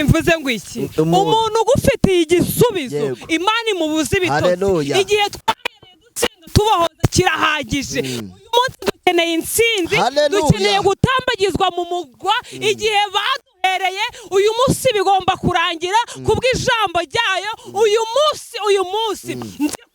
bimvuze ngo iki umuntu ugufitiye igisubizo Imana imubuze ibitotsi igihe twahereye dutsinda tubahoza kirahagije uyu munsi dukeneye intsinzi dukeneye gutambagizwa mu mugwa igihe baduhereye uyu munsi bigomba kurangira kubw'ijambo ryayo uyu munsi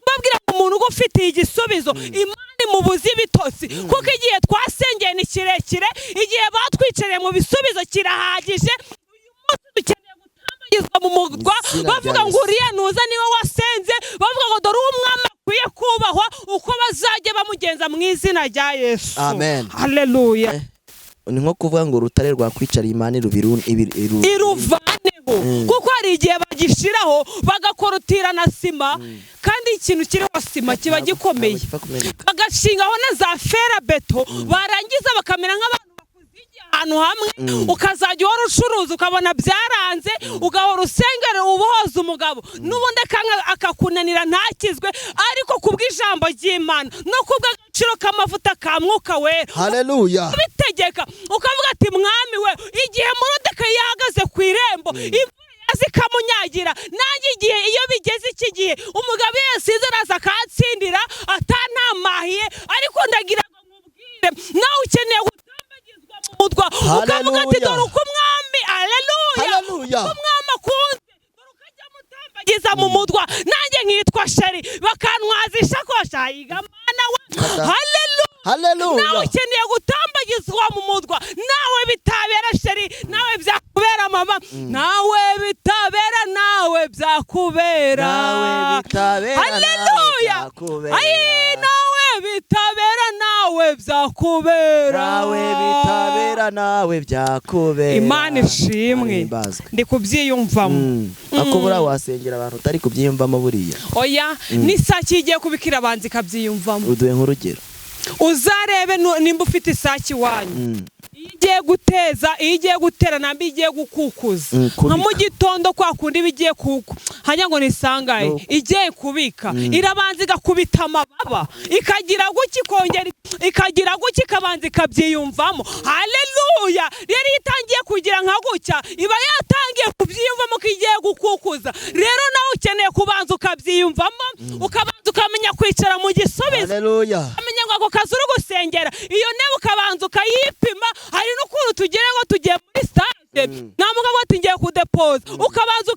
babwira umuntu ugufitiye igisubizo Imana imubuze ibitotsi kuko igihe twasengeye ni kirekire igihe batwicariye mu bisubizo kirahagije uyu munsi dukeneye gutambagizwa mu mugwa bavuga ngo uriya nuza niwe wasenze bavuga ngo dore umwami akwiye kubahwa uko bazajya bamugenza mu izina rya Yesu. Amen. Haleluya. Ni nko kuvuga ngo urutare rwakwicariye Imana iruvaneho kuko hari igihe bagishiraho bagakorotira na sima kandi ikintu kiriho sima kiba gikomeye bagashingaho na za ferabeto barangiza bakamera nk'abantu bakuzigiye ahantu hamwe ukazajya uhora ucuruza ukabona byaranze ugahora usengera ubohoza umugabo n'ubundi akakunanira ntakizwe ariko kubw'ijambo ry'Imana no kubw'agaciro k'amavuta ka Mwuka Wera. Haleluya. Bitegeka ukavuga ati mwami we igihe Moridekayi yahagaze ku irembo zikamunyagira nanjye igihe iyo bigeze iki gihe umugabo yasize araza akatsindira atantamahiye ariko ndagira ngo nkubwire nawe ukeneye gutambagizwa mu mutwa ukavuga ati dore uko umwami haleluya umwami akunze dore ukajya mutambagiza mu mutwa nanjye nkitwa sheri bakantwaza ishakoshi ayigamana we haleluya nawe ukeneye gutambagizwa mu mutwa nawe bitabera sheri nawe byakubera mama nawe bitabera haleluya nawe bitabera Imana ishimwe ndi kubyiyumvamo akubura wasengera abantu utari kubyiyumvamo buriya oya n'isaki igiye kubikira abanzi kabyiyumvamo uduhe nk'urugero uzarebe nimba ufite isaki wanyu igiye gutera nambi igiye gukukuza nka mu gitondo kwa kundi bigiye kuko hanya ngo nisangaye igiye kubika irabanza igakubita amababa ikagira guki kongera ikagira guki kabanza kabyiyumvamo. Haleluya. Rero itangiye kugira nka gutya iba yatangiye kubyiyumvamo ko igiye gukukuza rero nawe ukeneye kubanza ukabyiyumvamo ukabanza ukamenya kwicara mu gisubizo. Haleluya. Amenya ngo ako kazi uri gusengera iyo ntebe ukabanza ukayipima hari n'ukuntu tugere ngo tugiye muri stade nta mugabo ati ngiye kudepoza ukabanza